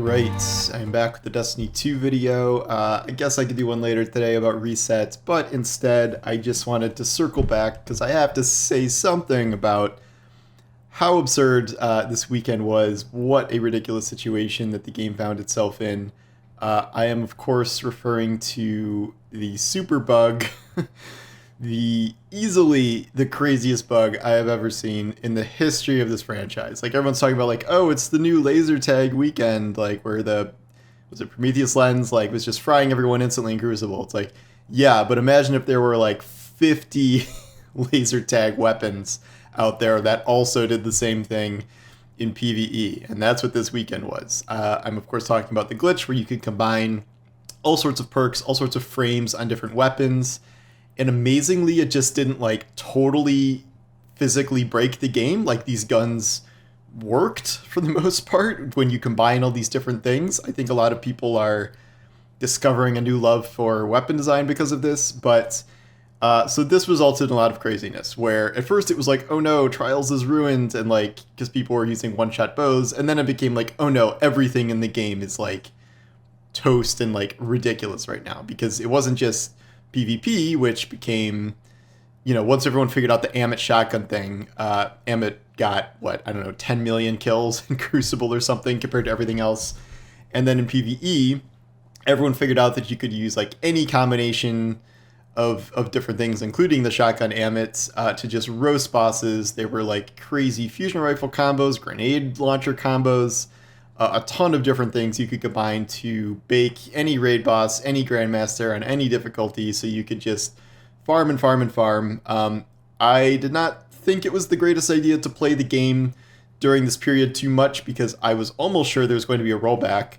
Alright, I'm back with the Destiny 2 video. I guess I could do one later today about resets, but instead I just wanted to circle back because I have to say something about how absurd this weekend was. What a ridiculous situation that the game found itself in. I am of course referring to the super bug, the easily the craziest bug I have ever seen in the history of this franchise. Like everyone's talking about like, oh, it's the new laser tag weekend, like where was it Prometheus lens like was just frying everyone instantly in Crucible. It's like, yeah, but imagine if there were like 50 laser tag weapons out there that also did the same thing in PvE, and that's what this weekend was. I'm of course talking about the glitch where you could combine all sorts of perks, all sorts of frames on different weapons. And amazingly, it just didn't like totally physically break the game. Like these guns worked for the most part when you combine all these different things. I think a lot of people are discovering a new love for weapon design because of this. But so this resulted in a lot of craziness where at first it was like, oh no, Trials is ruined. And like, because people were using one-shot bows. And then it became like, oh no, everything in the game is like toast and like ridiculous right now. Because it wasn't just PvP, which became, once everyone figured out the Amit shotgun thing, Amit got, 10 million kills in Crucible or something compared to everything else. And then in PvE, everyone figured out that you could use like any combination of different things, including the shotgun Amit, to just roast bosses. There were like crazy fusion rifle combos, grenade launcher combos, a ton of different things you could combine to bake any raid boss, any grandmaster on any difficulty, so you could just farm and farm and farm. I did not think it was the greatest idea to play the game during this period too much because I was almost sure there was going to be a rollback.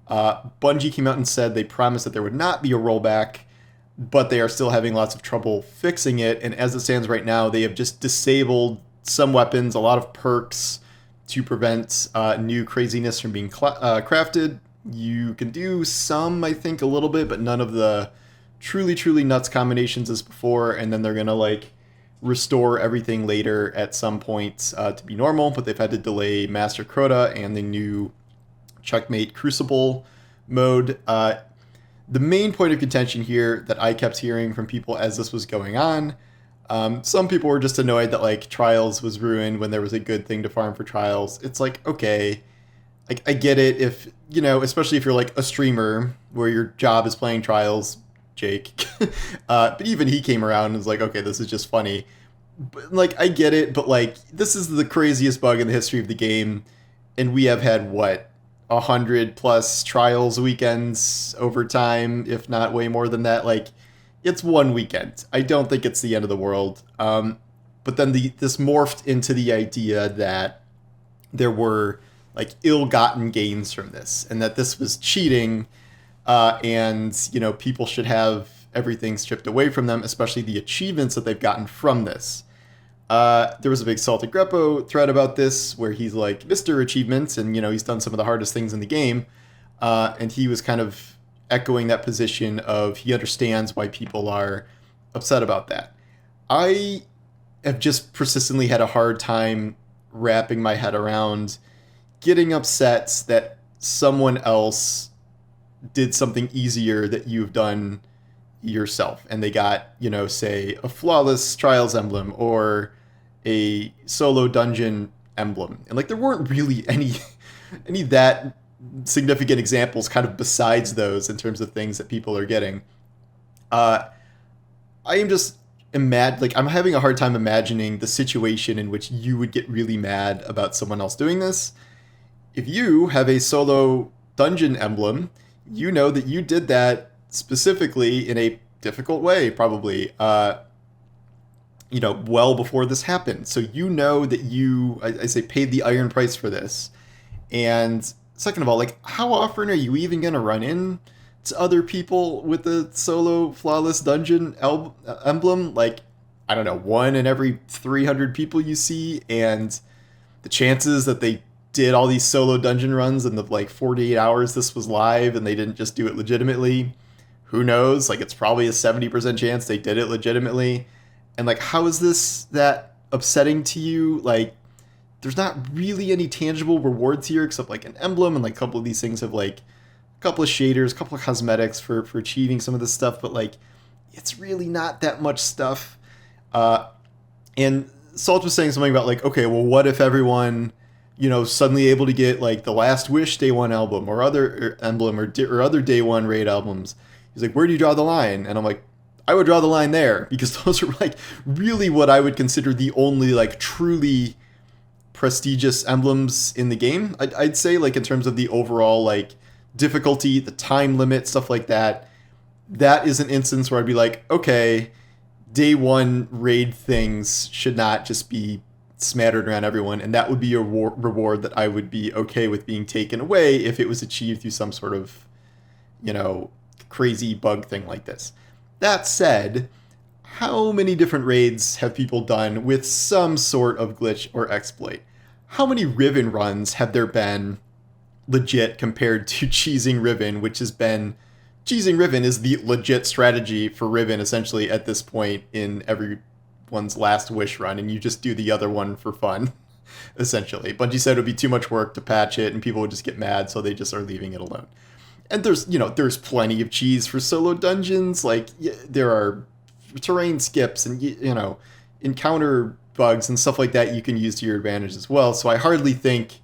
Bungie came out and said they promised that there would not be a rollback, but they are still having lots of trouble fixing it, and as it stands right now, they have just disabled some weapons, a lot of perks, to prevent new craziness from being crafted. You can do some, I think, a little bit, but none of the truly nuts combinations as before, and then they're going to like restore everything later at some point to be normal, but they've had to delay Master Crota and the new Checkmate Crucible mode. The main point of contention here that I kept hearing from people as this was going on, some people were just annoyed that like Trials was ruined when there was a good thing to farm for Trials. It's like, okay, like I get it if, especially if you're like a streamer where your job is playing Trials, Jake. But even he came around and was like, okay, this is just funny. But, like, I get it, but like this is the craziest bug in the history of the game, and we have had 100+ Trials weekends over time, if not way more than that. Like, it's one weekend. I don't think it's the end of the world. But then this morphed into the idea that there were like ill-gotten gains from this, and that this was cheating, and people should have everything stripped away from them, especially the achievements that they've gotten from this. There was a big Salted Greppo thread about this where he's like Mr. Achievements, and he's done some of the hardest things in the game, and he was kind of echoing that position of he understands why people are upset about that. I have just persistently had a hard time wrapping my head around getting upset that someone else did something easier that you've done yourself, and they got, say a flawless Trials emblem or a solo dungeon emblem. And like there weren't really any that significant examples kind of besides those in terms of things that people are getting. I am just I'm having a hard time imagining the situation in which you would get really mad about someone else doing this. If you have a solo dungeon emblem, you know that you did that specifically in a difficult way, probably, well before this happened. So that you, I say, paid the iron price for this. And second of all, like, how often are you even going to run in to other people with a solo flawless dungeon emblem? Like, I don't know, 1 in every 300 people you see, and the chances that they did all these solo dungeon runs in the like 48 hours this was live and they didn't just do it legitimately, who knows? Like, it's probably a 70% chance they did it legitimately. And like, how is this that upsetting to you? Like, there's not really any tangible rewards here except like an emblem, and like a couple of these things have like a couple of shaders, a couple of cosmetics for achieving some of this stuff, but like it's really not that much stuff. And Salt was saying something about like, okay, well, what if everyone, suddenly able to get like the Last Wish Day 1 album or other emblem or other Day 1 raid albums? He's like, where do you draw the line? And I'm like, I would draw the line there, because those are like really what I would consider the only like truly prestigious emblems in the game. I'd say, like, in terms of the overall like difficulty, the time limit, stuff like that. That is an instance where I'd be like, okay, Day 1 raid things should not just be smattered around everyone, and that would be a reward that I would be okay with being taken away if it was achieved through some sort of, crazy bug thing like this. That said, how many different raids have people done with some sort of glitch or exploit? How many Riven runs have there been legit compared to cheesing Riven, which has been... Cheesing Riven is the legit strategy for Riven, essentially, at this point in everyone's Last Wish run, and you just do the other one for fun, essentially. Bungie said it would be too much work to patch it, and people would just get mad, so they just are leaving it alone. And there's plenty of cheese for solo dungeons. Like, there are terrain skips and, encounter bugs and stuff like that you can use to your advantage as well. So I hardly think,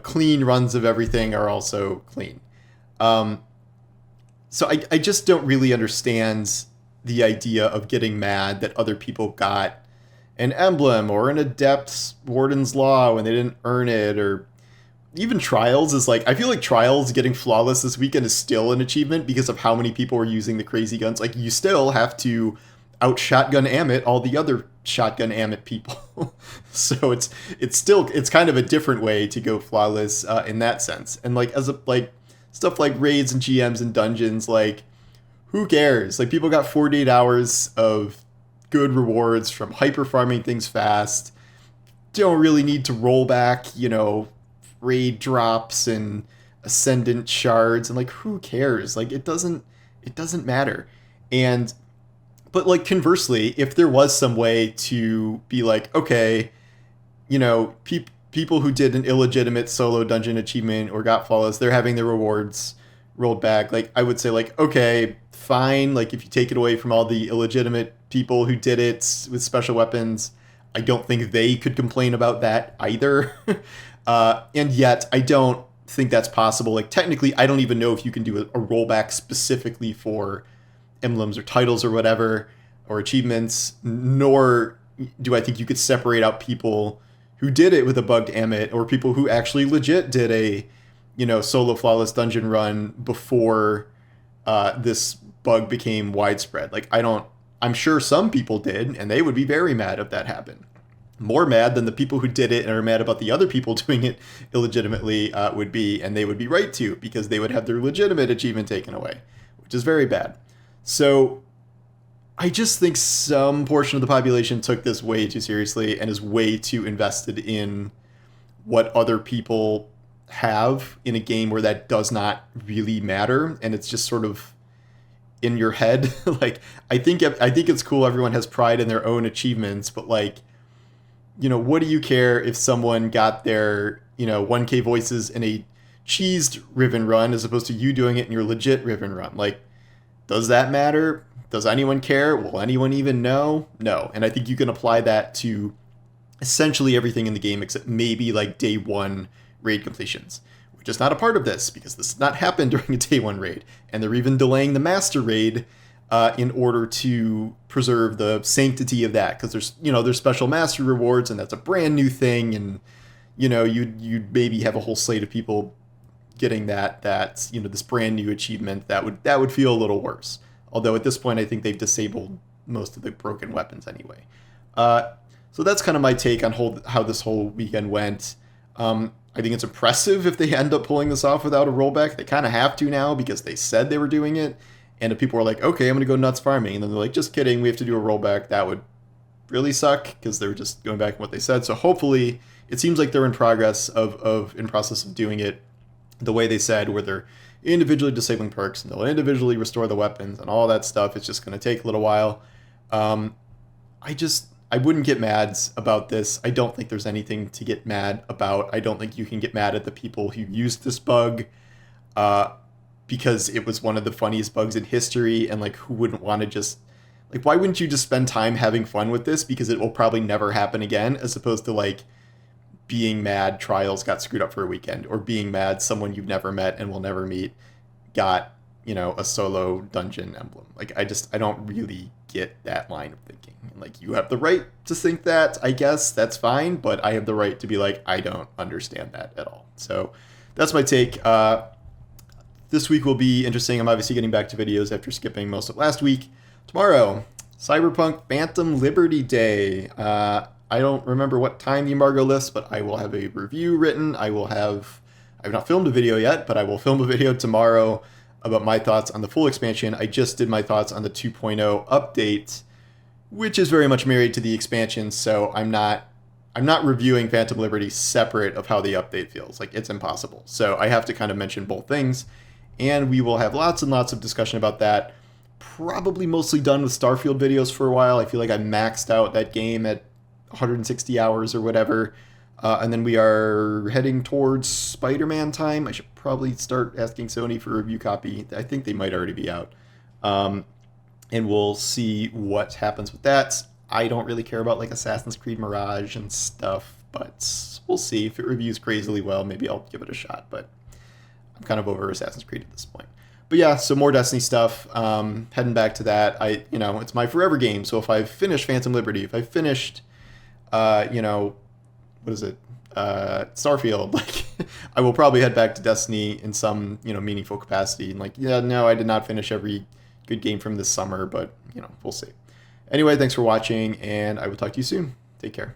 clean runs of everything are also clean. So I just don't really understand the idea of getting mad that other people got an emblem or an Adept's Warden's Law when they didn't earn it, or even Trials is like, I feel like Trials getting flawless this weekend is still an achievement because of how many people are using the crazy guns. Like, you still have to out shotgun Amit all the other shotgun Amit people. So it's kind of a different way to go flawless in that sense. And like, stuff like raids and GMs and dungeons, like, who cares? Like, people got 48 hours of good rewards from hyper farming things fast. Don't really need to roll back, raid drops and ascendant shards, and like, who cares? Like, it doesn't matter. But like, conversely, if there was some way to be like, okay, people who did an illegitimate solo dungeon achievement or got flawless, they're having their rewards rolled back. Like, I would say, like, okay, fine. Like, if you take it away from all the illegitimate people who did it with special weapons, I don't think they could complain about that either. And yet, I don't think that's possible. Like, technically, I don't even know if you can do a rollback specifically for emblems or titles or whatever, or achievements, nor do I think you could separate out people who did it with a bugged Amit, or people who actually legit did a, solo flawless dungeon run before this bug became widespread. Like, I'm sure some people did, and they would be very mad if that happened. More mad than the people who did it and are mad about the other people doing it illegitimately would be, and they would be right to, because they would have their legitimate achievement taken away, which is very bad. So I just think some portion of the population took this way too seriously and is way too invested in what other people have in a game where that does not really matter, and it's just sort of in your head. Like, I think it's cool everyone has pride in their own achievements, but like, what do you care if someone got their 1K voices in a cheesed Riven run as opposed to you doing it in your legit Riven run? Like, does that matter? Does anyone care? Will anyone even know? No. And I think you can apply that to essentially everything in the game except maybe like Day 1 raid completions, which is not a part of this because this did not happen during a Day 1 raid. And they're even delaying the Master Raid in order to preserve the sanctity of that, because there's special Master rewards, and that's a brand new thing, and you'd maybe have a whole slate of people getting that this brand new achievement that would feel a little worse. Although at this point, I think they've disabled most of the broken weapons anyway. So that's kind of my take on how this whole weekend went. I think it's impressive if they end up pulling this off without a rollback. They kind of have to now because they said they were doing it. And if people were like, okay, I'm going to go nuts farming, and then they're like, just kidding, we have to do a rollback, that would really suck because they were just going back on what they said. So hopefully, it seems like they're in process of doing it the way they said, where they're individually disabling perks and they'll individually restore the weapons and all that stuff. It's just going to take a little while. I wouldn't get mad about this. I don't think there's anything to get mad about. I don't think you can get mad at the people who used this bug, because it was one of the funniest bugs in history, and like, who wouldn't want to just, like, why wouldn't you just spend time having fun with this, because it will probably never happen again, as opposed to like being mad Trials got screwed up for a weekend, or being mad someone you've never met and will never meet got, a solo dungeon emblem. Like, I don't really get that line of thinking. Like, you have the right to think that, I guess, that's fine, but I have the right to be like, I don't understand that at all. So that's my take. This week will be interesting. I'm obviously getting back to videos after skipping most of last week. Tomorrow, Cyberpunk Phantom Liberty Day. I don't remember what time the embargo lists, but I will have a review written. I've not filmed a video yet, but I will film a video tomorrow about my thoughts on the full expansion. I just did my thoughts on the 2.0 update, which is very much married to the expansion, so I'm not reviewing Phantom Liberty separate of how the update feels. Like, it's impossible. So I have to kind of mention both things, and we will have lots and lots of discussion about that. Probably mostly done with Starfield videos for a while. I feel like I maxed out that game at 160 hours or whatever. And then we are heading towards Spider-Man time. I should probably start asking Sony for a review copy. I think they might already be out. And we'll see what happens with that. I don't really care about like Assassin's Creed Mirage and stuff, but we'll see. If it reviews crazily well, maybe I'll give it a shot. But I'm kind of over Assassin's Creed at this point. But yeah, so more Destiny stuff. Heading back to that. It's my forever game. So if I've finished Phantom Liberty, if I've finished, what is it? Starfield. Like, I will probably head back to Destiny in some, meaningful capacity. And like, yeah, no, I did not finish every good game from this summer, but, we'll see. Anyway, thanks for watching, and I will talk to you soon. Take care.